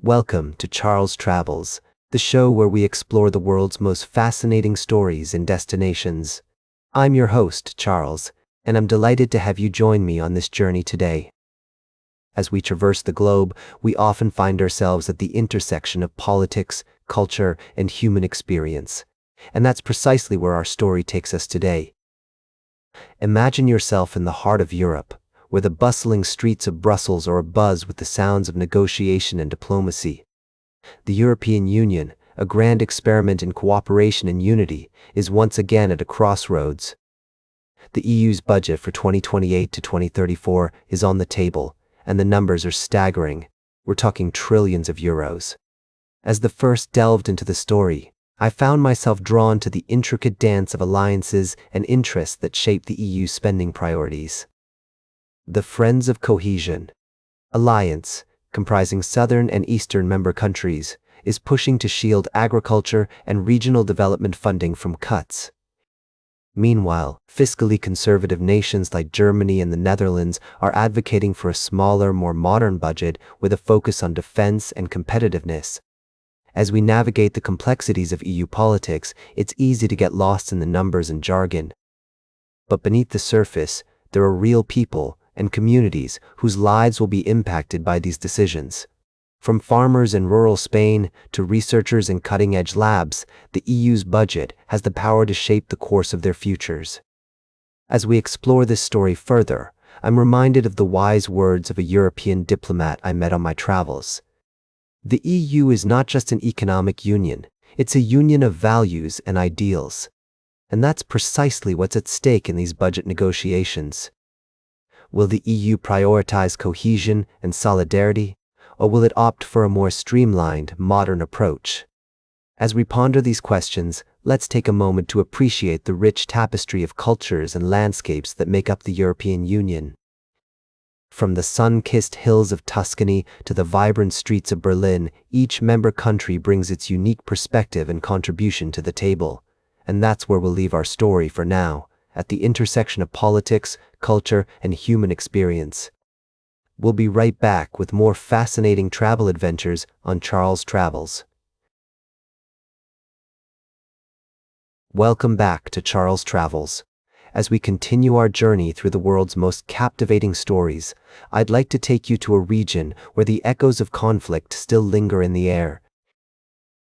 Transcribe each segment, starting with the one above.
Welcome to Charles Travels, the show where we explore the world's most fascinating stories and destinations. I'm your host, Charles, and I'm delighted to have you join me on this journey today. As we traverse the globe, we often find ourselves at the intersection of politics, culture, and human experience. And that's precisely where our story takes us today. Imagine yourself in the heart of Europe, where the bustling streets of Brussels are abuzz with the sounds of negotiation and diplomacy. The European Union, a grand experiment in cooperation and unity, is once again at a crossroads. The EU's budget for 2028 to 2034 is on the table, and the numbers are staggering. We're talking trillions of euros. As the first delved into the story, I found myself drawn to the intricate dance of alliances and interests that shape the EU's spending priorities. The Friends of Cohesion Alliance, comprising southern and eastern member countries, is pushing to shield agriculture and regional development funding from cuts. Meanwhile, fiscally conservative nations like Germany and the Netherlands are advocating for a smaller, more modern budget with a focus on defense and competitiveness. As we navigate the complexities of EU politics, it's easy to get lost in the numbers and jargon. But beneath the surface, there are real people and communities whose lives will be impacted by these decisions. From farmers in rural Spain to researchers in cutting-edge labs, the EU's budget has the power to shape the course of their futures. As we explore this story further, I'm reminded of the wise words of a European diplomat I met on my travels. The EU is not just an economic union, it's a union of values and ideals. And that's precisely what's at stake in these budget negotiations. Will the EU prioritize cohesion and solidarity, or will it opt for a more streamlined, modern approach? As we ponder these questions, let's take a moment to appreciate the rich tapestry of cultures and landscapes that make up the European Union. From the sun-kissed hills of Tuscany to the vibrant streets of Berlin, each member country brings its unique perspective and contribution to the table. And that's where we'll leave our story for now, at the intersection of politics, culture, and human experience. We'll be right back with more fascinating travel adventures on Charles Travels. Welcome back to Charles Travels. As we continue our journey through the world's most captivating stories, I'd like to take you to a region where the echoes of conflict still linger in the air.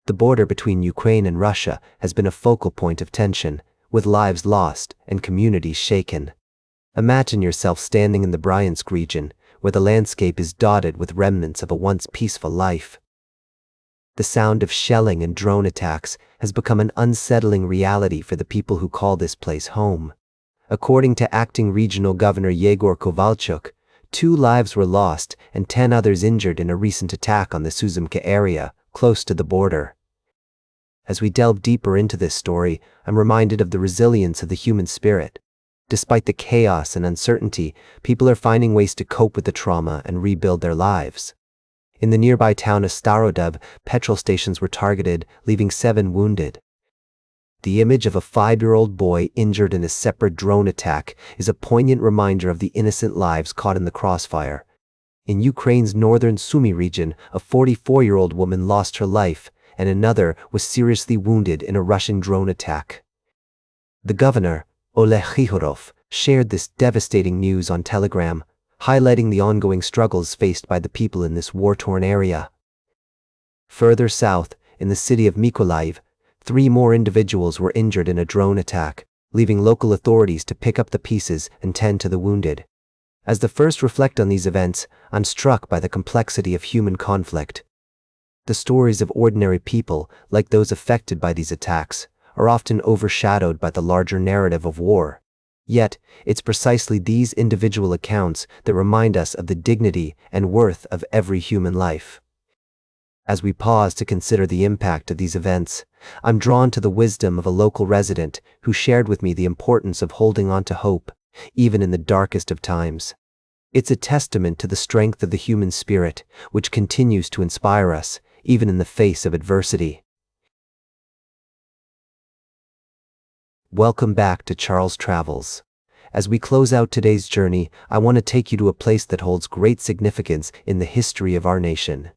The border between Ukraine and Russia has been a focal point of tension, with lives lost and communities shaken. Imagine yourself standing in the Bryansk region, where the landscape is dotted with remnants of a once peaceful life. The sound of shelling and drone attacks has become an unsettling reality for the people who call this place home. According to acting regional governor Yegor Kovalchuk, 2 lives were lost and 10 others injured in a recent attack on the Suzymka area, close to the border. As we delve deeper into this story, I'm reminded of the resilience of the human spirit. Despite the chaos and uncertainty, people are finding ways to cope with the trauma and rebuild their lives. In the nearby town of Starodub, petrol stations were targeted, leaving 7 wounded. The image of a 5-year-old boy injured in a separate drone attack is a poignant reminder of the innocent lives caught in the crossfire. In Ukraine's northern Sumy region, a 44-year-old woman lost her life, and another was seriously wounded in a Russian drone attack. The governor, Oleg Khihorov, shared this devastating news on Telegram, highlighting the ongoing struggles faced by the people in this war-torn area. Further south, in the city of Mykolaiv, 3 more individuals were injured in a drone attack, leaving local authorities to pick up the pieces and tend to the wounded. As the first reflect on these events, I'm struck by the complexity of human conflict. The stories of ordinary people, like those affected by these attacks, are often overshadowed by the larger narrative of war. Yet, it's precisely these individual accounts that remind us of the dignity and worth of every human life. As we pause to consider the impact of these events, I'm drawn to the wisdom of a local resident who shared with me the importance of holding on to hope, even in the darkest of times. It's a testament to the strength of the human spirit, which continues to inspire us, even in the face of adversity. Welcome back to Charles Travels. As we close out today's journey, I want to take you to a place that holds great significance in the history of our nation.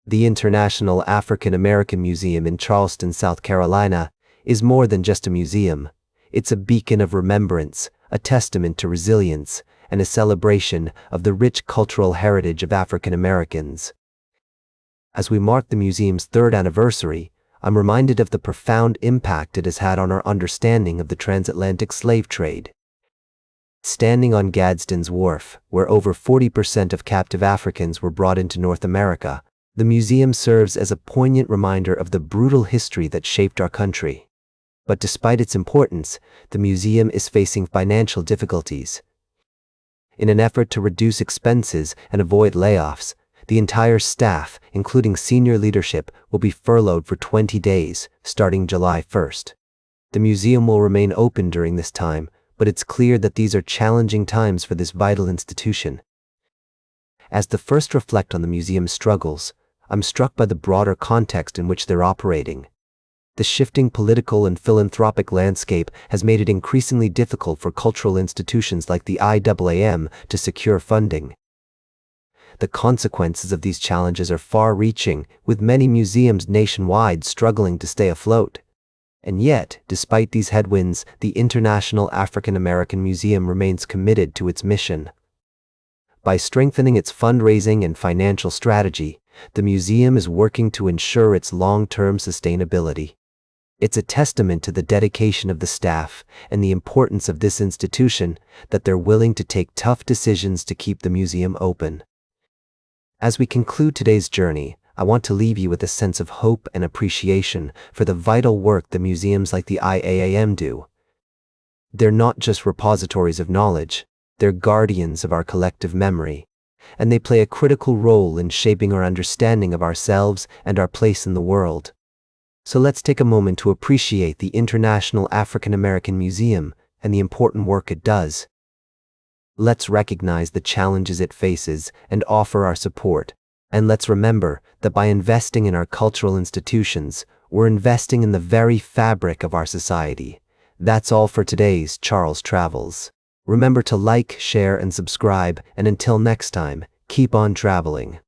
The International African American Museum in Charleston, South Carolina, is more than just a museum. It's a beacon of remembrance, a testament to resilience, and a celebration of the rich cultural heritage of African Americans. As we mark the museum's third anniversary, I'm reminded of the profound impact it has had on our understanding of the transatlantic slave trade. Standing on Gadsden's Wharf, where over 40% of captive Africans were brought into North America, the museum serves as a poignant reminder of the brutal history that shaped our country. But despite its importance, the museum is facing financial difficulties. In an effort to reduce expenses and avoid layoffs, the entire staff, including senior leadership, will be furloughed for 20 days, starting July 1st. The museum will remain open during this time, but it's clear that these are challenging times for this vital institution. As the first reflect on the museum's struggles, I'm struck by the broader context in which they're operating. The shifting political and philanthropic landscape has made it increasingly difficult for cultural institutions like the IAAM to secure funding. The consequences of these challenges are far-reaching, with many museums nationwide struggling to stay afloat. And yet, despite these headwinds, the International African American Museum remains committed to its mission. By strengthening its fundraising and financial strategy, the museum is working to ensure its long-term sustainability. It's a testament to the dedication of the staff and the importance of this institution that they're willing to take tough decisions to keep the museum open. As we conclude today's journey, I want to leave you with a sense of hope and appreciation for the vital work that museums like the IAAM do. They're not just repositories of knowledge, they're guardians of our collective memory, and they play a critical role in shaping our understanding of ourselves and our place in the world. So let's take a moment to appreciate the International African American Museum and the important work it does. Let's recognize the challenges it faces and offer our support. And let's remember that by investing in our cultural institutions, we're investing in the very fabric of our society. That's all for today's Charles Travels. Remember to like, share, and subscribe, and until next time, keep on traveling.